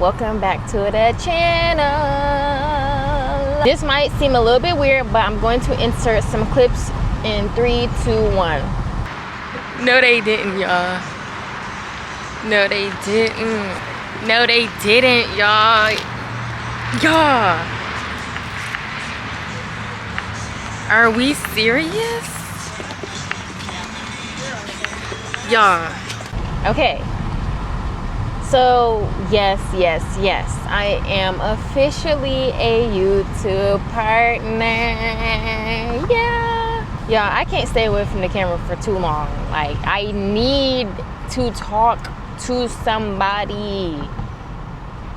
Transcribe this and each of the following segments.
welcome back to the channel. This might seem a little bit weird, but I'm going to insert some clips in 3, 2, 1. No, they didn't, y'all. No, they didn't. No, they didn't, y'all. Y'all. Are we serious? Y'all. Okay. So, yes. I am officially a YouTube partner. Yeah. Y'all, I can't stay away from the camera for too long. Like, I need to talk to somebody.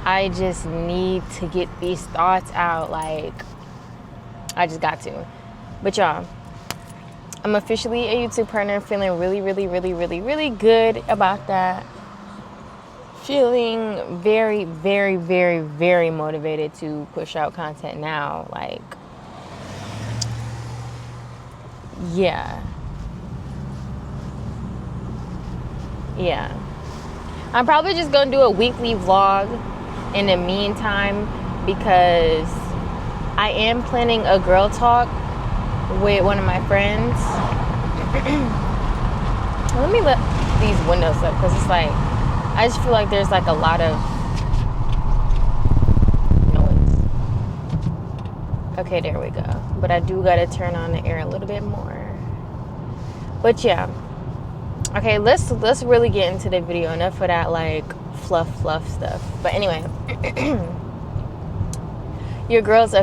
I just need to get these thoughts out. Like, I just got to. But y'all, I'm officially a YouTube partner. Feeling really good about that. Feeling very motivated to push out content now. Like, yeah. I'm probably just gonna do a weekly vlog in the meantime, because I am planning a girl talk with one of my friends. Let me let these windows up, because it's like, I just feel like there's like a lot of noise. Okay, there we go. But I do gotta turn on the air a little bit more. But yeah. Okay, let's really get into the video. Enough of that like fluff stuff. But anyway, your girl's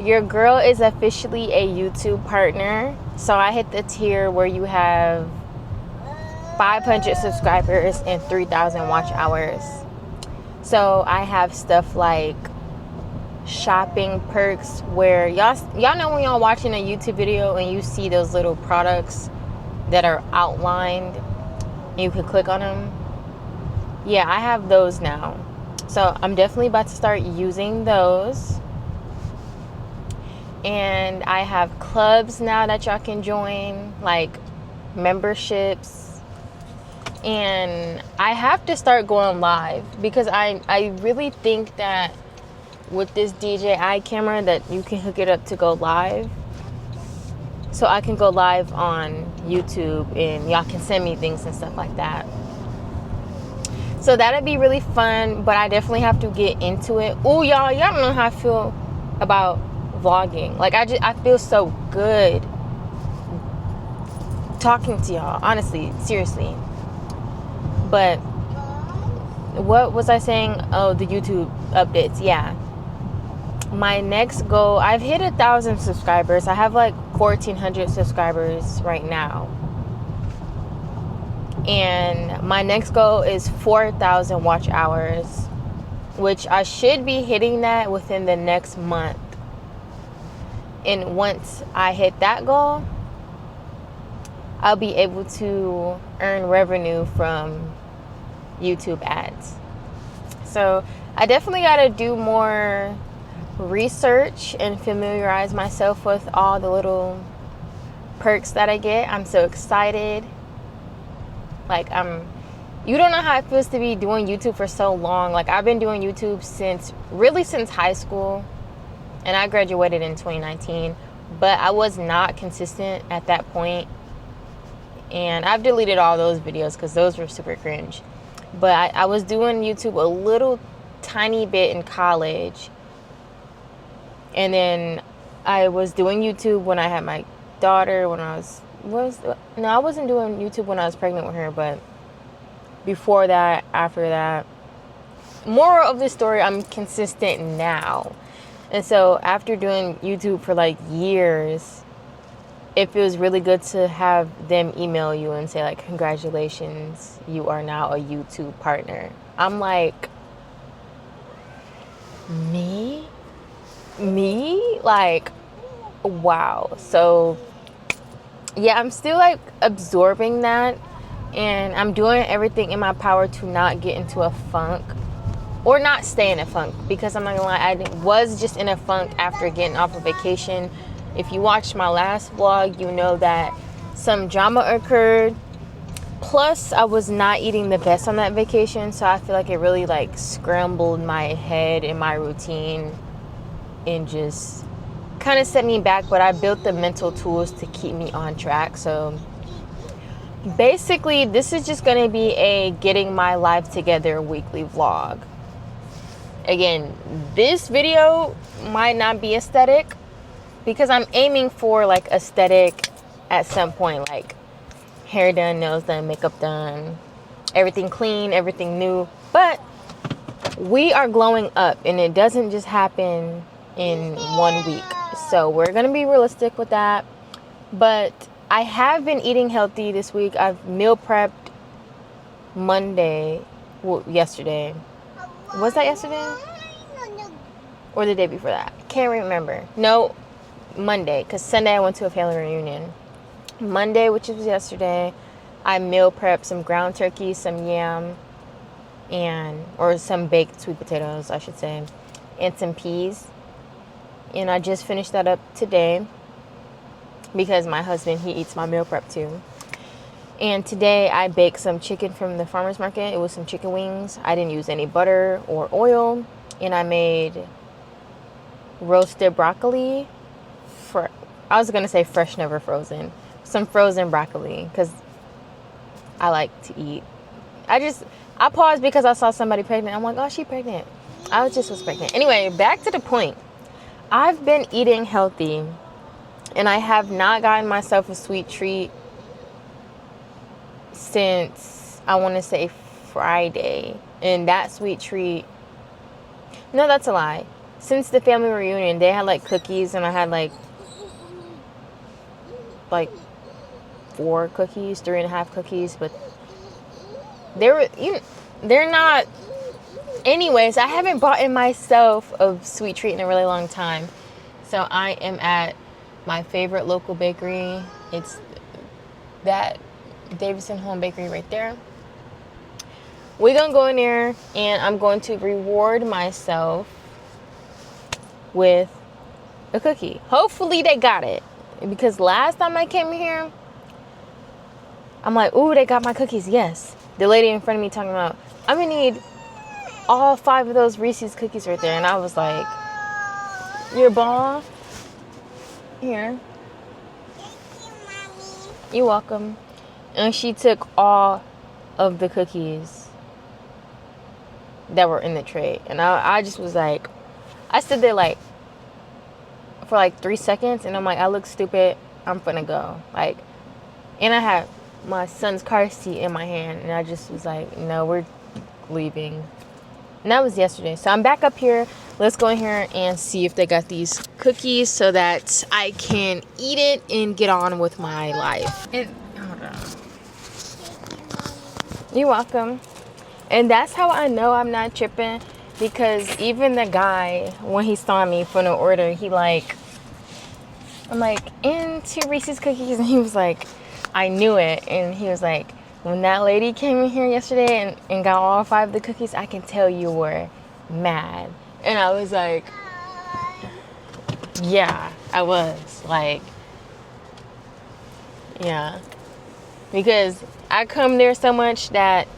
your girl is officially a YouTube partner. So I hit the tier where you have 500 subscribers and 3,000 watch hours. So I have stuff like shopping perks, where y'all know when y'all watching a YouTube video and you see those little products that are outlined and you can click on them. Yeah, I have those now. So I'm definitely about to start using those. And I have clubs now that y'all can join, like memberships. And I have to start going live, because I really think that with this DJI camera that you can hook it up to go live. So I can go live on YouTube and y'all can send me things and stuff like that. So that'd be really fun, but I definitely have to get into it. Oh, y'all don't know how I feel about vlogging. Like, I feel so good talking to y'all, honestly, seriously. But what was I saying? Oh, the YouTube updates. Yeah, my next goal, I've hit 1,000 subscribers. I have like 1,400 subscribers right now, and my next goal is 4,000 watch hours, which I should be hitting that within the next month. And once I hit that goal, I'll be able to earn revenue from YouTube ads. So I definitely got to do more research and familiarize myself with all the little perks that I get. I'm so excited. Like, you don't know how it feels to be doing YouTube for so long. Like, I've been doing YouTube since high school, and I graduated in 2019, but I was not consistent at that point. And I've deleted all those videos because those were super cringe. But I was doing YouTube a little tiny bit in college. And then I was doing YouTube when I had my daughter, when I I wasn't doing YouTube when I was pregnant with her, but before that, after that. Moral of the story, I'm consistent now. And so after doing YouTube for like years, it feels really good to have them email you and say like, congratulations, you are now a YouTube partner. I'm like, me? Like, wow. So yeah, I'm still like absorbing that, and I'm doing everything in my power to not get into a funk, or not stay in a funk, because I'm not gonna lie, I was just in a funk after getting off of vacation. If you watched my last vlog, you know that some drama occurred Plus, I was not eating the best on that vacation, so I feel like it really like scrambled my head and my routine and just kind of set me back. But I built the mental tools to keep me on track. So basically, this is just going to be a getting my life together weekly vlog. Again, this video might not be aesthetic because I'm aiming for like aesthetic at some point, like hair done, nails done, makeup done, everything clean, everything new. But we are glowing up, and it doesn't just happen in 1 week. So we're gonna be realistic with that. But I have been eating healthy this week. I've meal prepped yesterday. Was that yesterday? Or the day before that? Can't remember. No, Monday, because Sunday I went to a family reunion. Monday, which was yesterday, I meal prepped some ground turkey, some yam, or some baked sweet potatoes, I should say, and some peas. And I just finished that up today because my husband, he eats my meal prep too. And today I baked some chicken from the farmer's market. It was some chicken wings. I didn't use any butter or oil. And I made roasted broccoli. I was going to say fresh, never frozen. Some frozen broccoli because I like to eat. I paused because I saw somebody pregnant. I'm like, oh, she pregnant. I was pregnant. Anyway, back to the point. I've been eating healthy, and I have not gotten myself a sweet treat since, I want to say, Friday. And that sweet treat, no, that's a lie. Since the family reunion, they had like cookies, and I had like 4 cookies, 3.5 cookies, but they're not. Anyways, I haven't bought in myself a sweet treat in a really long time. So I am at my favorite local bakery. It's that Davidson Home Bakery right there. We're going to go in there, and I'm going to reward myself with a cookie. Hopefully they got it. Because last time I came here, I'm like, ooh, they got my cookies. Yes. The lady in front of me talking about, I'm going to need all 5 of those Reese's cookies right there. And I was like, your ball? Here. You're welcome. And she took all of the cookies that were in the tray. And I just was like, I stood there like, for like 3 seconds, and I'm like, I look stupid. I'm finna go. Like, and I had my son's car seat in my hand, and I just was like, no, we're leaving. And that was yesterday. So I'm back up here. Let's go in here and see if they got these cookies so that I can eat it and get on with my life. Hold on. You're welcome. And that's how I know I'm not tripping, because even the guy, when he saw me for the order, I'm like, and 2 Reese's cookies, and he was like, I knew it. And he was like, when that lady came in here yesterday and got all 5 of the cookies, I can tell you were mad. And I was like, yeah, I was. Like, yeah. Because I come there so much that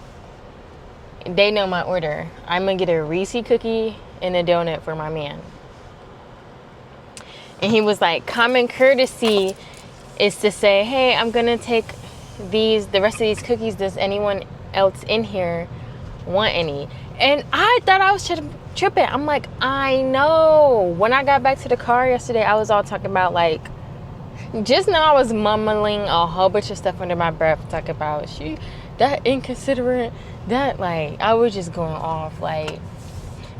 they know my order. I'm going to get a Reese cookie and a donut for my man. And he was like, common courtesy is to say, hey, I'm going to take the rest of these cookies. Does anyone else in here want any? And I thought I was tripping. I'm like, I know. When I got back to the car yesterday, I was all talking about like, just now I was mumbling a whole bunch of stuff under my breath, talking about that inconsiderate, that like, I was just going off like.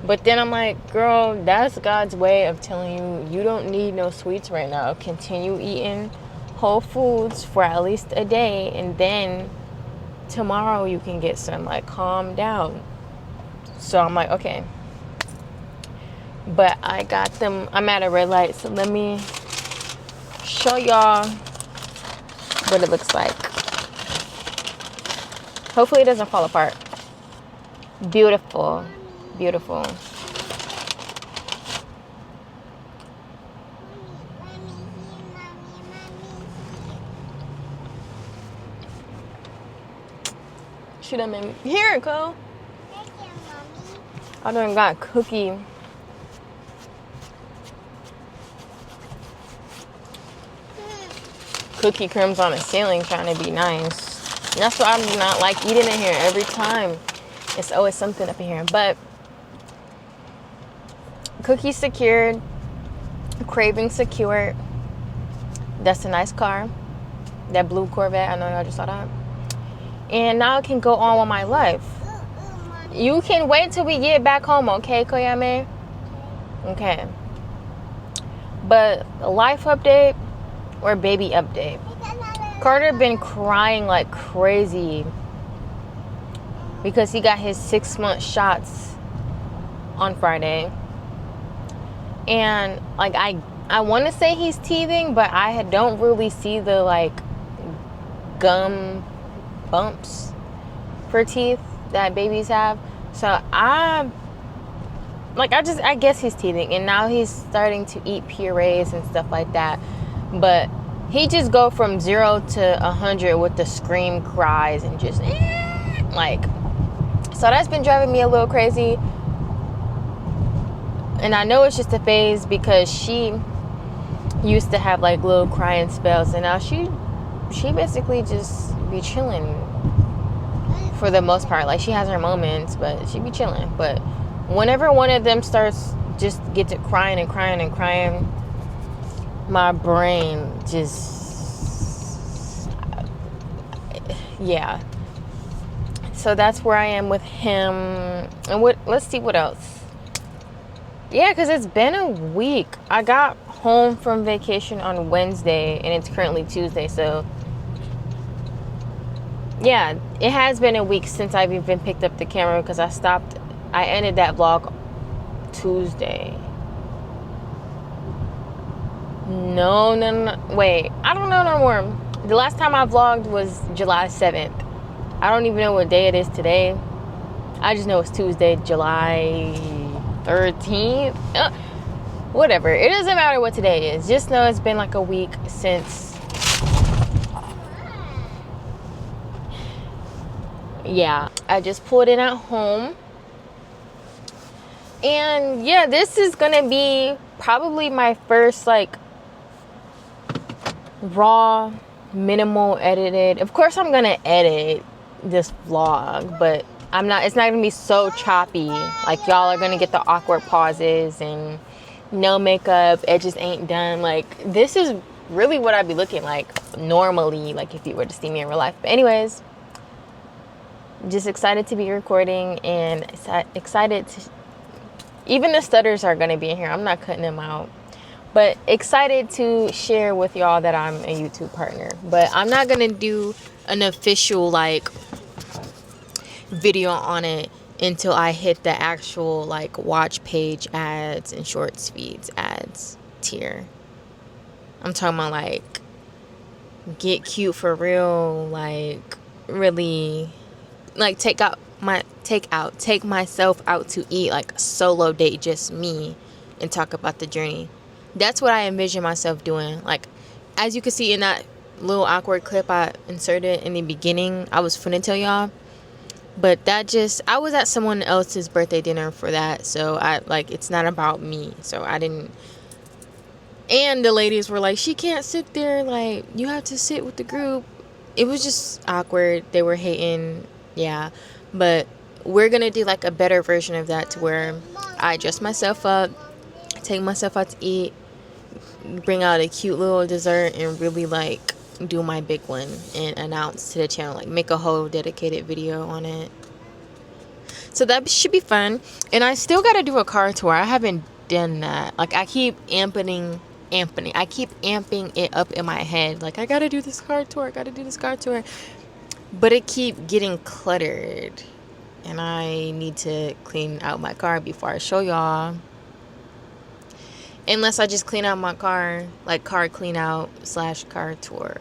But then I'm like, girl, that's God's way of telling you, you don't need no sweets right now. Continue eating whole foods for at least a day, and then tomorrow you can get some. Like, calm down. So I'm like, okay. But I got them. I'm at a red light, so let me show y'all what it looks like. Hopefully it doesn't fall apart. Beautiful. Beautiful. She done made me. Here, go. Thank you, Mommy. I done got Cookie. Cookie crumbs on the ceiling trying to be nice. And that's why I do not like eating in here every time. It's always something up in here. But Cookie secured. Craving secured. That's a nice car. That blue Corvette. I know y'all just saw that. And now I can go on with my life. You can wait till we get back home, okay, Koyame? Okay. But a life update or baby update. Carter been crying like crazy because he got his 6-month shots on Friday. And like I want to say he's teething, but I don't really see the like gum bumps for teeth that babies have. So I guess he's teething, and now he's starting to eat purees and stuff like that. But he just go from 0 to 100 with the scream cries and just like, so that's been driving me a little crazy. And I know it's just a phase because she used to have like little crying spells, and now she basically just be chilling for the most part. Like, she has her moments, but she be chilling. But whenever one of them starts just get to crying and crying and crying, my brain just, yeah. So that's where I am with him. And let's see what else. Yeah, because it's been a week. I got home from vacation on Wednesday, and it's currently Tuesday. So yeah, it has been a week since I've even picked up the camera, because I ended that vlog Tuesday. No, wait, I don't know no more. The last time I vlogged was July 7th. I don't even know what day it is today. I just know it's Tuesday, July 13th. Whatever, it doesn't matter what today is. Just know it's been like a week since. Yeah, I just pulled in at home. And yeah, this is gonna be probably my first like raw, minimal edited. Of course I'm gonna edit this vlog, but it's not gonna be so choppy. Like, y'all are gonna get the awkward pauses and no makeup, edges ain't done. Like, this is really what I'd be looking like normally, like if you were to see me in real life. But anyways, just excited to be recording, and excited to, even the stutters are gonna be in here. I'm not cutting them out, but excited to share with y'all that I'm a YouTube partner. But I'm not gonna do an official like video on it until I hit the actual like watch page ads and shorts feeds ads tier. I'm talking about like get cute for real, like really like take myself out to eat, like a solo date, just me, and talk about the journey. That's what I envision myself doing. Like, as you can see in that little awkward clip I inserted in the beginning, I was finna tell y'all, but I was at someone else's birthday dinner for that, so it's not about me, so I didn't. And the ladies were like, she can't sit there, like, you have to sit with the group. It was just awkward. They were hating. Yeah, but we're gonna do like a better version of that, to where I dress myself up, take myself out to eat, bring out a cute little dessert, and really like do my big one and announce to the channel, like make a whole dedicated video on it. So that should be fun. And I still gotta do a car tour. I haven't done that. Like, I keep amping it up in my head, like, I gotta do this car tour, but it keep getting cluttered, and I need to clean out my car before I show y'all. Unless I just clean out my car, like car clean out / car tour.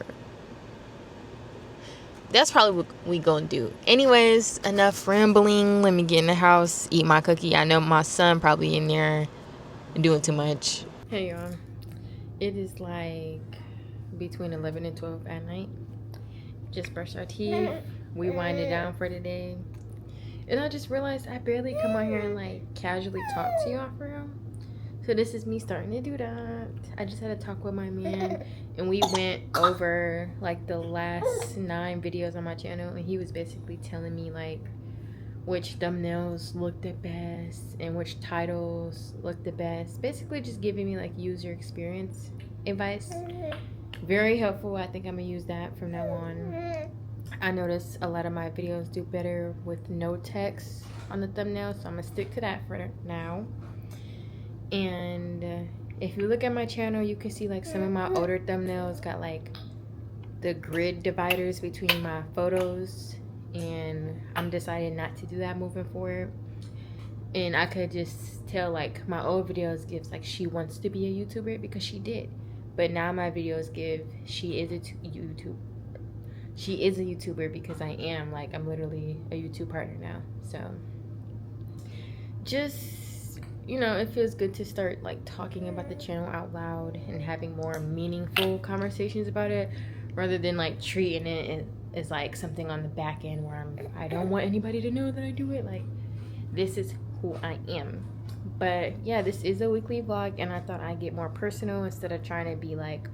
That's probably what we gonna do. Anyways, enough rambling. Let me get in the house, eat my cookie. I know my son probably in there doing too much. Hey y'all, it is like between 11 and 12 at night. Just brushed our teeth, we wind it down for today. And I just realized I barely come on here and like casually talk to y'all for real. So this is me starting to do that. I just had to talk with my man, and we went over like the last 9 videos on my channel, and he was basically telling me like which thumbnails look the best and which titles look the best. Basically just giving me like user experience advice. Very helpful. I think I'm gonna use that from now on. I notice a lot of my videos do better with no text on the thumbnail, so I'm gonna stick to that for now. And if you look at my channel, you can see like some of my older thumbnails got like the grid dividers between my photos, and I'm deciding not to do that moving forward. And I could just tell like my old videos gives like she wants to be a YouTuber because she did, but now my videos give she is a YouTuber because I am, like, I'm literally a YouTube partner now. So just, you know, it feels good to start like talking about the channel out loud and having more meaningful conversations about it, rather than like treating it as like something on the back end where I don't want anybody to know that I do it. Like, this is who I am. But yeah, this is a weekly vlog, and I thought I'd get more personal instead of trying to be like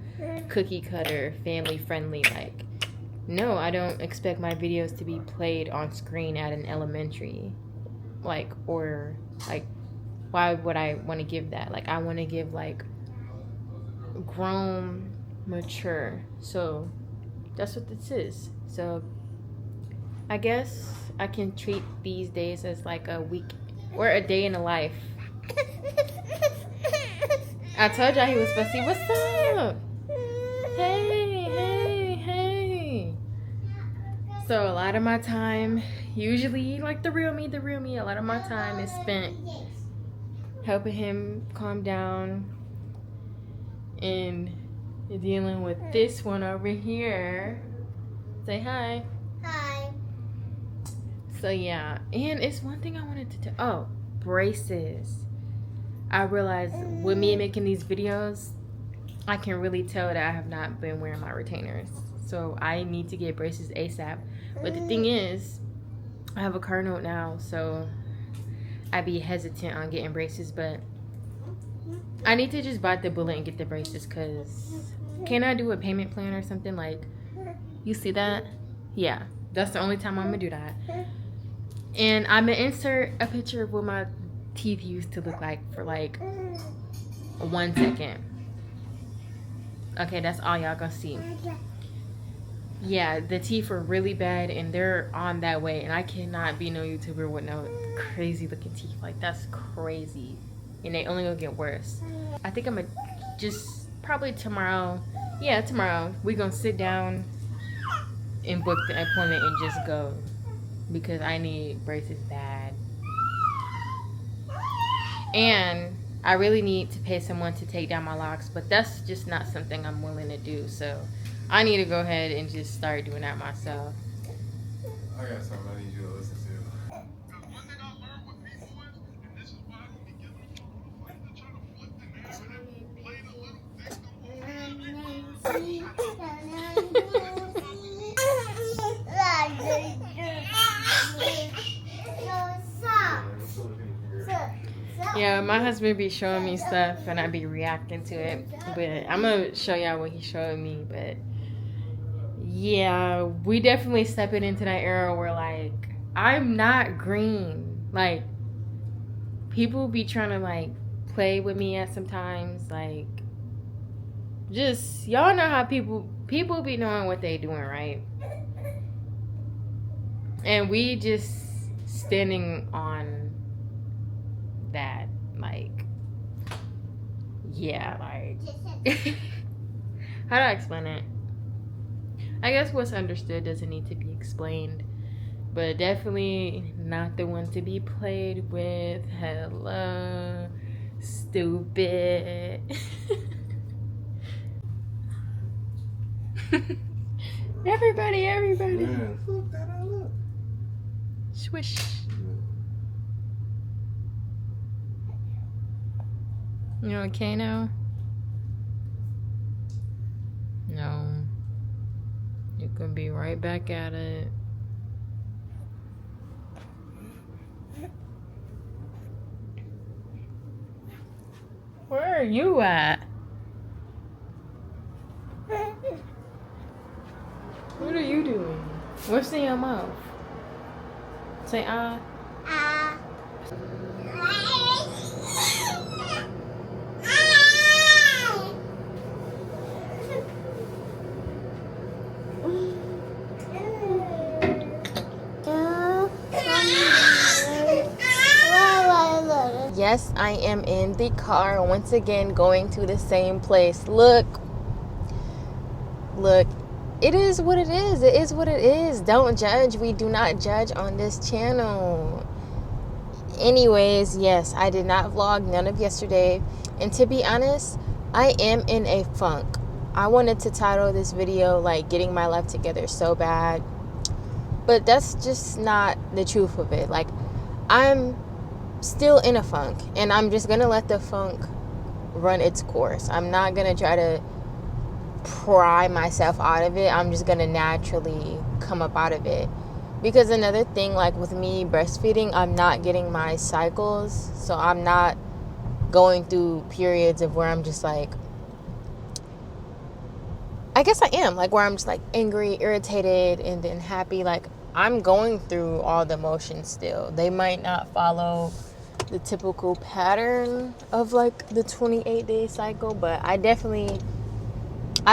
cookie cutter, family friendly. Like, no, I don't expect my videos to be played on screen at an elementary. Like, or like, why would I want to give that? Like, I want to give like grown, mature. So that's what this is. So I guess I can treat these days as like a week or a day in the life. I told y'all he was fussy. What's up? Hey. So a lot of my time, usually like the real me, a lot of my time is spent helping him calm down and dealing with this one over here. Say hi. Hi. So yeah, and it's one thing I wanted to do. Oh, braces. I realized with me making these videos, I can really tell that I have not been wearing my retainers. So I need to get braces ASAP. But the thing is, I have a car note now, so I'd be hesitant on getting braces. But I need to just bite the bullet and get the braces, because can I do a payment plan or something? Like, you see that? Yeah, that's the only time I'm gonna do that. And I'm gonna insert a picture of what my teeth used to look like for like 1 second. Okay, that's all y'all gonna see. Yeah, the teeth were really bad, and they're on that way, and I cannot be no YouTuber with no crazy looking teeth. Like, that's crazy, and they only gonna get worse. I think I'm gonna just probably tomorrow, we gonna sit down and book the appointment and just go, because I need braces bad. And I really need to pay someone to take down my locks, but that's just not something I'm willing to do. So I need to go ahead and just start doing that myself. I got something I need you to listen to. Yeah, my husband be showing me stuff and I be reacting to it. But I'm gonna show y'all what he showed me. But yeah, we definitely stepping into that era where like I'm not green. Like, people be trying to like play with me at sometimes. Like, just y'all know how people be knowing what they doing, right? And we just standing on that, like, yeah, like how do I explain it? I guess what's understood doesn't need to be explained, but definitely not the one to be played with. Hello, stupid. Everybody. Man, look that I look. Swish. You okay now? No. You can be right back at it. Where are you at? What are you doing? What's in your mouth? Say ah. Ah. Yes, I am in the car once again going to the same place. Look, it is what it is. It is what it is. Don't judge. We do not judge on this channel. Anyways, yes, I did not vlog none of yesterday. And to be honest, I am in a funk. I wanted to title this video like getting my life together so bad. But that's just not the truth of it. Like, I'm still in a funk, and I'm just gonna let the funk run its course. I'm not gonna try to pry myself out of it. I'm just gonna naturally come up out of it. Because another thing, like with me breastfeeding, I'm not getting my cycles, so I'm not going through periods of where I'm just like, I guess I am, like where I'm just like angry, irritated, and then happy. Like, I'm going through all the emotions still. They might not follow the typical pattern of like the 28-day cycle, but I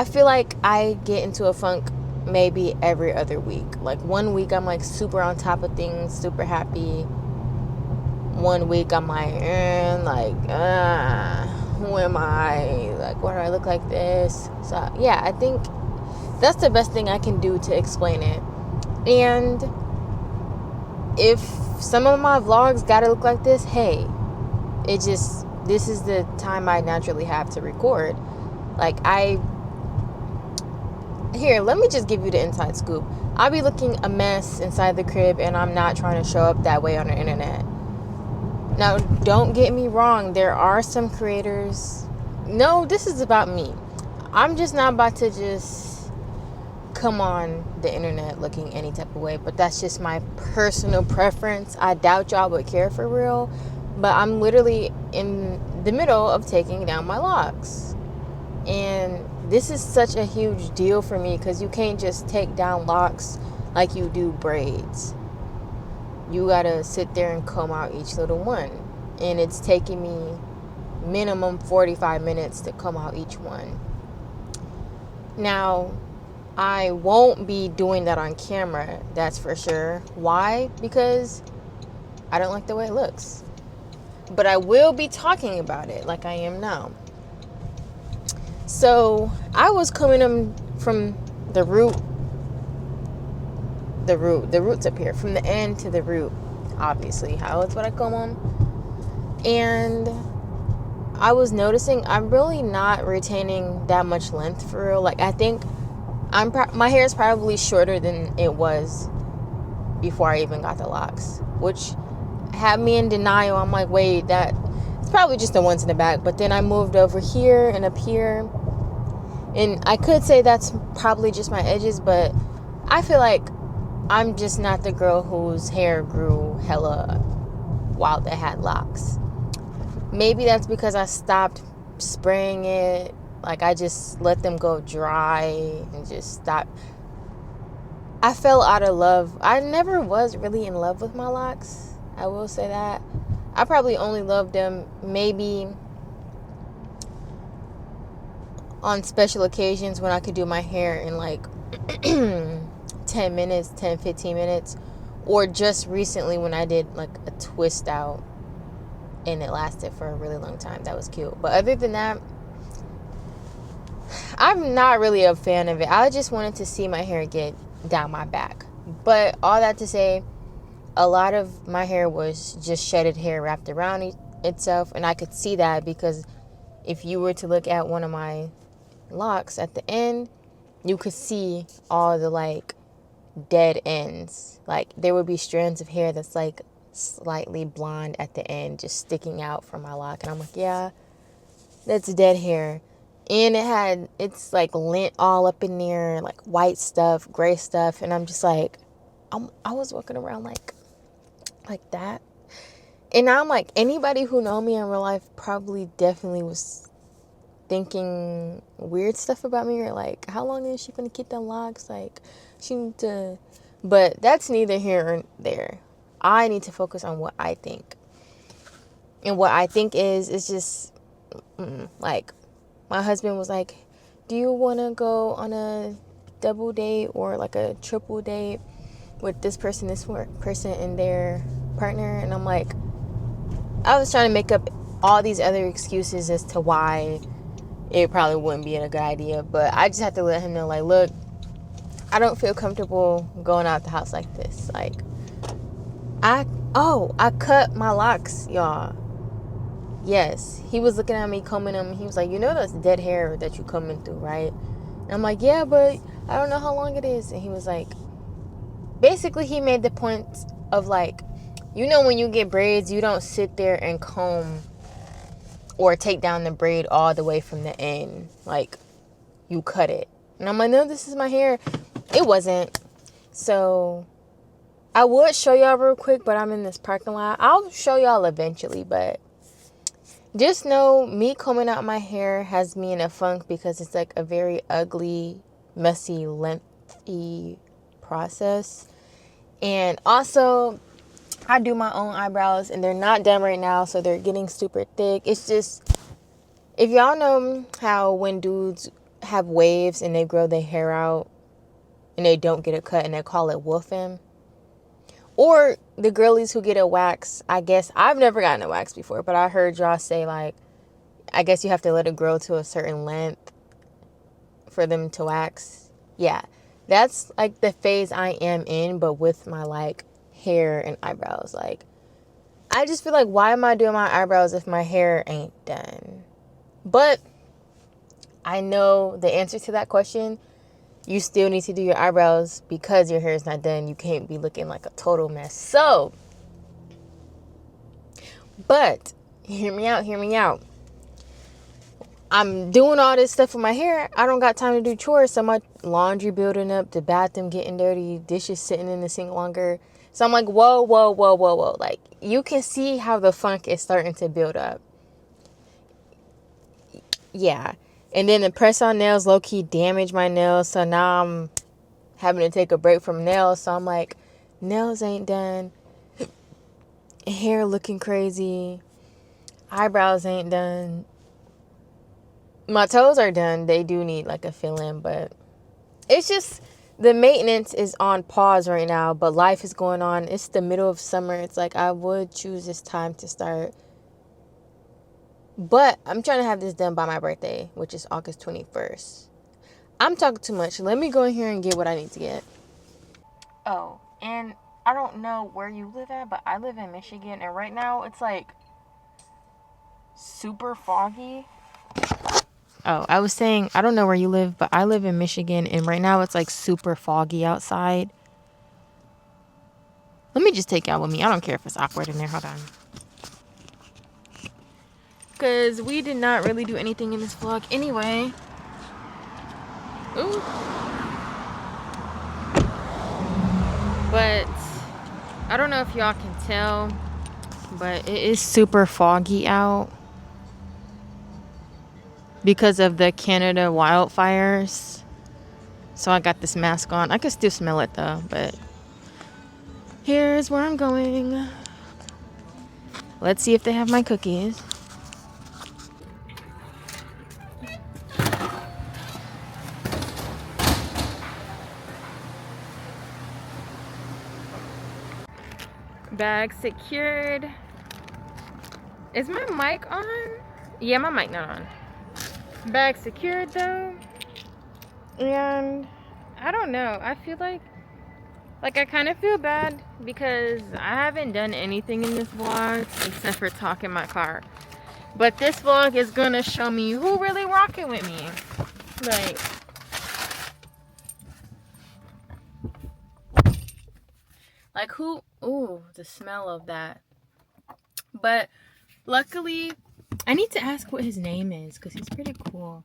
feel like I get into a funk maybe every other week. Like, 1 week I'm like super on top of things, super happy. 1 week I'm like, who am I? Like, why do I look like this? So yeah, I think that's the best thing I can do to explain it. And if some of my vlogs gotta look like this, hey, this is the time I naturally have to record. Like, let me just give you the inside scoop. I'll be looking a mess inside the crib, and I'm not trying to show up that way on the internet. Now, don't get me wrong. There are some creators. No, this is about me. I'm just not about to just come on the internet looking any type of way, but that's just my personal preference. I doubt y'all would care for real, but I'm literally in the middle of taking down my locks. And this is such a huge deal for me because you can't just take down locks like you do braids. You gotta sit there and comb out each little one. And it's taking me minimum 45 minutes to comb out each one. Now, I won't be doing that on camera, that's for sure. Why? Because I don't like the way it looks. But I will be talking about it like I am now. So I was combing them from the root's up here, from the end to the root, obviously, how it's what I comb them. And I was noticing I'm really not retaining that much length for real. Like, I think my hair is probably shorter than it was before I even got the locks, which had me in denial. I'm like, wait, it's probably just the ones in the back. But then I moved over here and up here, and I could say that's probably just my edges, but I feel like I'm just not the girl whose hair grew hella while they had locks. Maybe that's because I stopped spraying it. Like, I just let them go dry and just stopped. I fell out of love. I never was really in love with my locks. I will say that. I probably only loved them maybe on special occasions when I could do my hair in like 10 minutes, 10, 15 minutes. Or just recently when I did like a twist out and it lasted for a really long time. That was cute. But other than that, I'm not really a fan of it. I just wanted to see my hair get down my back. But all that to say, a lot of my hair was just shedded hair wrapped around itself. And I could see that because if you were to look at one of my locks at the end, you could see all the like dead ends. Like, there would be strands of hair that's like slightly blonde at the end just sticking out from my lock. And I'm like, yeah, that's dead hair. And it's like lint all up in there, like white stuff, gray stuff. And I'm just like, I was walking around like that. And now I'm like, anybody who know me in real life probably definitely was thinking weird stuff about me, or like, how long is she gonna keep them locks? Like, she need to. But that's neither here or there. I need to focus on what I think. And what I think is just like, my husband was like, do you want to go on a double date or like a triple date with this person, and their partner? And I'm like, I was trying to make up all these other excuses as to why it probably wouldn't be a good idea. But I just have to let him know, like, look, I don't feel comfortable going out the house like this. Like, I cut my locks, y'all. Yes, he was looking at me combing them. He was like, you know that's dead hair that you combing through, right? And I'm like, yeah, but I don't know how long it is. And he was like, basically he made the point of like, you know, when you get braids, you don't sit there and comb or take down the braid all the way from the end. Like, you cut it. And I'm like, no, this is my hair. It wasn't. So I would show y'all real quick, but I'm in this parking lot. I'll show y'all eventually, but just know me combing out my hair has me in a funk because it's like a very ugly, messy, lengthy process. And also, I do my own eyebrows and they're not done right now, so they're getting super thick. It's just, if y'all know how when dudes have waves and they grow their hair out and they don't get a cut and they call it wolfing, or the girlies who get a wax, I guess I've never gotten a wax before, but I heard y'all say like, I guess you have to let it grow to a certain length for them to wax. Yeah, that's like the phase I am in, but with my like hair and eyebrows. Like, I just feel like, why am I doing my eyebrows if my hair ain't done? But I know the answer to that question. You still need to do your eyebrows because your hair is not done. You can't be looking like a total mess. So, but hear me out. I'm doing all this stuff with my hair. I don't got time to do chores. So much laundry building up, the bathroom getting dirty, dishes sitting in the sink longer. So I'm like, whoa. Like, you can see how the funk is starting to build up. Yeah. And then the press-on nails low-key damaged my nails. So now I'm having to take a break from nails. So I'm like, nails ain't done. Hair looking crazy. Eyebrows ain't done. My toes are done. They do need like a fill-in, but it's just the maintenance is on pause right now, but life is going on. It's the middle of summer. It's like I would choose this time to start. But I'm trying to have this done by my birthday, which is August 21st. I'm talking too much. Let me go in here and get what I need to get. Oh, and I don't know where you live at, but I live in Michigan, and right now it's like super foggy. Oh, I was saying, I don't know where you live, but I live in Michigan, and right now it's like super foggy outside. Let me just take y'all with me. I don't care if it's awkward in there. Hold on. Because we did not really do anything in this vlog anyway. Ooh. But I don't know if y'all can tell, but it is super foggy out because of the Canada wildfires. So I got this mask on. I can still smell it though, but here's where I'm going. Let's see if they have my cookies. Bag secured. Is my mic on? Yeah, my mic not on. Bag secured though. And I don't know. I feel like I kind of feel bad because I haven't done anything in this vlog except for talk in my car. But this vlog is gonna show me who really rocking with me. Like who? Ooh, the smell of that. But luckily, I need to ask what his name is because he's pretty cool.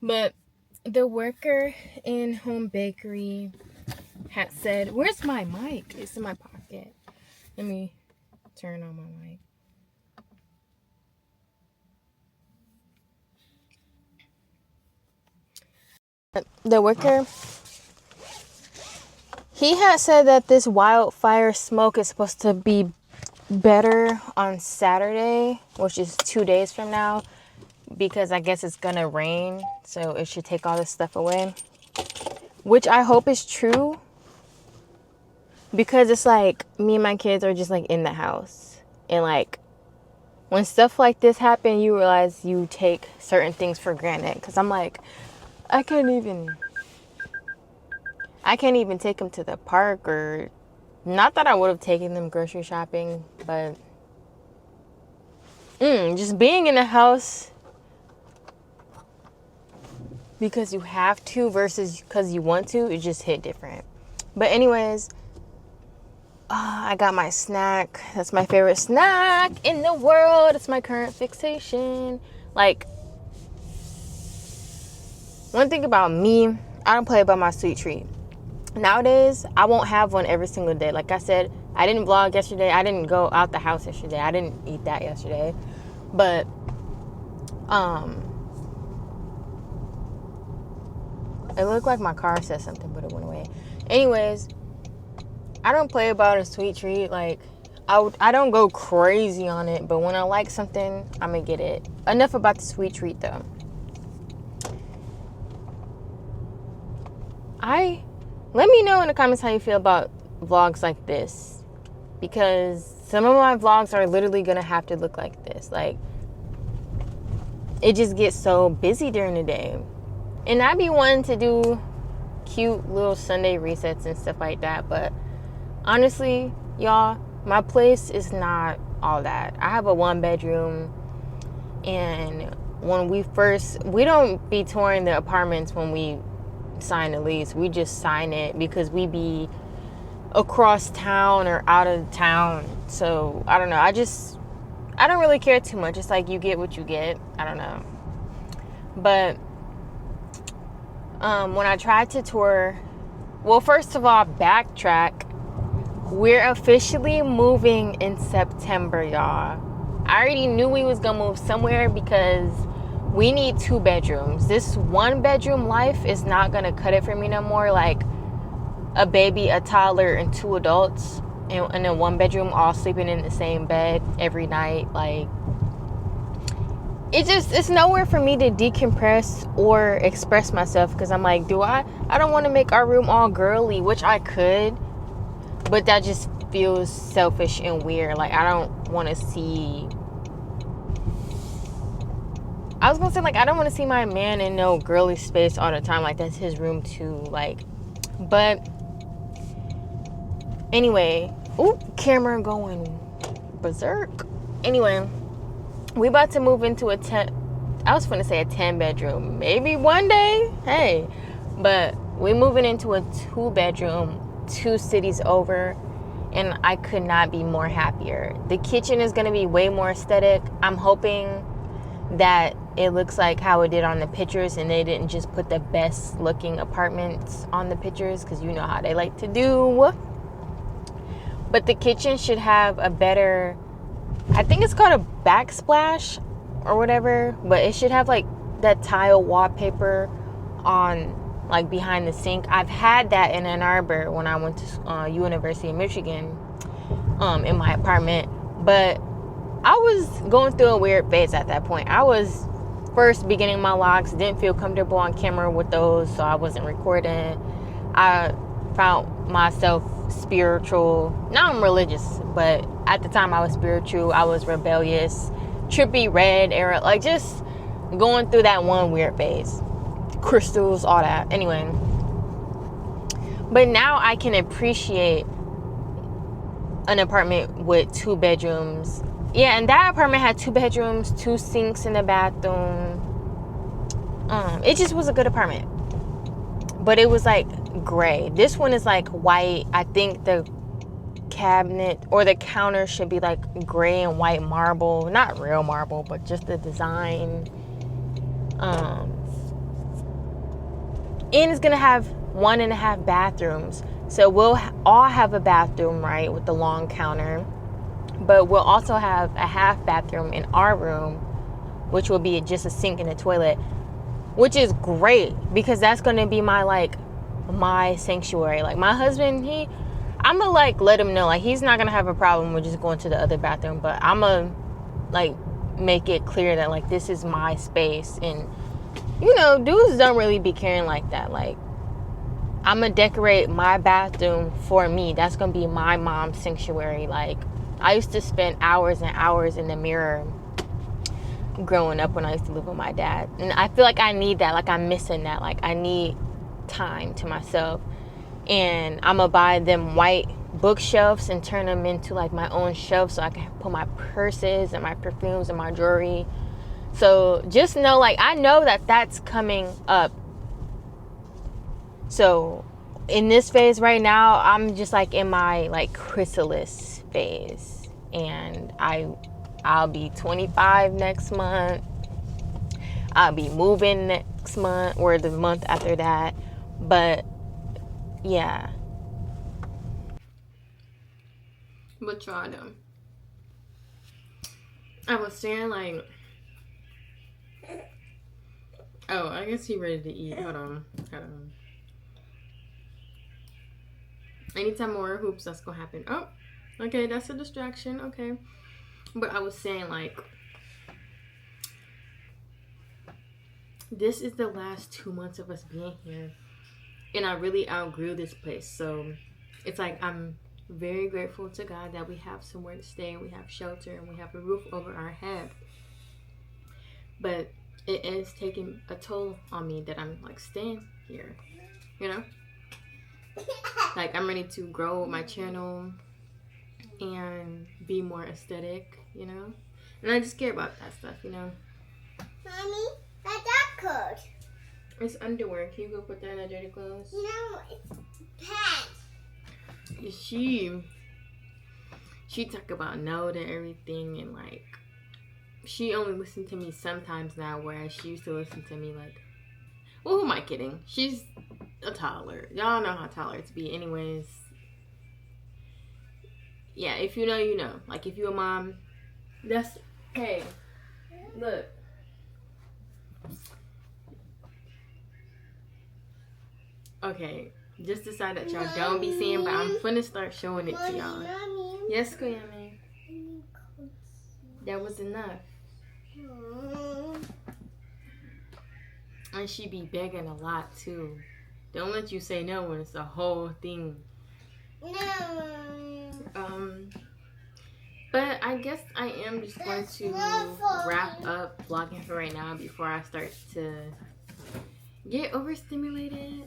But the worker in Home Bakery had said, where's my mic? It's in my pocket. Let me turn on my mic. The wicker, he had said that this wildfire smoke is supposed to be better on Saturday, which is 2 days from now, because I guess it's gonna rain, so it should take all this stuff away, which I hope is true, because it's like me and my kids are just like in the house, and like when stuff like this happen, you realize you take certain things for granted, because I'm like, I can't even take them to the park, or not that I would have taken them grocery shopping, but just being in the house because you have to versus because you want to, it just hit different. But anyways, I got my snack. That's my favorite snack in the world. It's my current fixation. Like, one thing about me, I don't play about my sweet treat. Nowadays, I won't have one every single day. Like I said, I didn't vlog yesterday. I didn't go out the house yesterday. I didn't eat that yesterday. But, it looked like my car said something, but it went away. Anyways, I don't play about a sweet treat. Like, I don't go crazy on it, but when I like something, I'm gonna get it. Enough about the sweet treat, though. Let me know in the comments how you feel about vlogs like this, because some of my vlogs are literally gonna have to look like this. Like, it just gets so busy during the day, and I be wanting to do cute little Sunday resets and stuff like that, but honestly, y'all, my place is not all that. I have a 1-bedroom, and when we don't be touring the apartments when we sign the lease. We just sign it because we be across town or out of town. So I don't know. I don't really care too much. It's like you get what you get. I don't know. But when I tried to tour, well, first of all, backtrack. We're officially moving in September, y'all. I already knew we was gonna move somewhere because we need 2 bedrooms. This 1-bedroom life is not gonna cut it for me no more. Like, a baby, a toddler, and 2 adults in a 1-bedroom all sleeping in the same bed every night. Like, it's nowhere for me to decompress or express myself, because I'm like, I don't want to make our room all girly, which I could, but that just feels selfish and weird. Like, I don't want to see, I was gonna say, like, I don't want to see my man in no girly space all the time. Like, that's his room too. Like, but anyway, camera going berserk. Anyway, we about to move into a 10-bedroom, maybe one day, hey, but we moving into a 2-bedroom, 2 cities over, and I could not be more happier. The kitchen is gonna be way more aesthetic. I'm hoping that it looks like how it did on the pictures, and they didn't just put the best looking apartments on the pictures, because you know how they like to do. But the kitchen should have a better, I think it's called a backsplash or whatever, but it should have like that tile wallpaper on, like, behind the sink. I've had that in Ann Arbor when I went to University of Michigan, in my apartment, but I was going through a weird phase at that point. I was first beginning my vlogs, didn't feel comfortable on camera with those, so I wasn't recording. I found myself spiritual. Now I'm religious, but at the time I was spiritual. I was rebellious, trippy red era, like, just going through that one weird phase. Crystals, all that. Anyway, but now I can appreciate an apartment with 2 bedrooms. Yeah, and that apartment had 2 bedrooms, 2 sinks in the bathroom. It just was a good apartment. But it was like gray. This one is like white. I think the cabinet or the counter should be like gray and white marble. Not real marble, but just the design. And it's gonna have 1.5 bathrooms. So we'll all have a bathroom, right, with the long counter. But we'll also have a half bathroom in our room, which will be just a sink and a toilet, which is great because that's going to be my sanctuary. Like my husband, I'm gonna let him know he's not gonna have a problem with just going to the other bathroom, but I'm gonna make it clear that this is my space. And dudes don't really be caring like that. I'm gonna decorate my bathroom for me. That's gonna be my mom's sanctuary. I used to spend hours and hours in the mirror growing up when I used to live with my dad, and I feel like I need that. I'm missing that. I need time to myself. And I'm gonna buy them white bookshelves and turn them into my own shelves so I can put my purses and my perfumes and my jewelry. So just know I know that that's coming up. So in this phase right now, I'm just in my chrysalis phase, and I'll be 25 next month. I'll be moving next month or the month after that. But yeah. But y'all know, I was saying oh, I guess he ready to eat. Hold on. Anytime more hoops, that's gonna happen. Oh, okay, that's a distraction. Okay. But I was saying this is the last 2 months of us being here, and I really outgrew this place. So it's I'm very grateful to God that we have somewhere to stay, we have shelter, and we have a roof over our head. But it is taking a toll on me that I'm staying here, I'm ready to grow my channel and be more aesthetic, and I just care about that stuff, Mommy, that's that coat. It's underwear. Can you go put that in the dirty clothes? It's pants. She talk about no to everything, and she only listens to me sometimes now, whereas she used to listen to me well, who am I kidding? She's a toddler. Y'all know how toddlers be anyways. Yeah, if you know, you know. If you're a mom, that's, hey, look. Okay, just decide that y'all don't be seeing, but I'm finna start showing it to y'all. Mommy. Yes, Kuyami. That was enough. And she be begging a lot too. Don't let you say no when it's a whole thing. No. But I guess I am just going to wrap up vlogging for right now before I start to get overstimulated.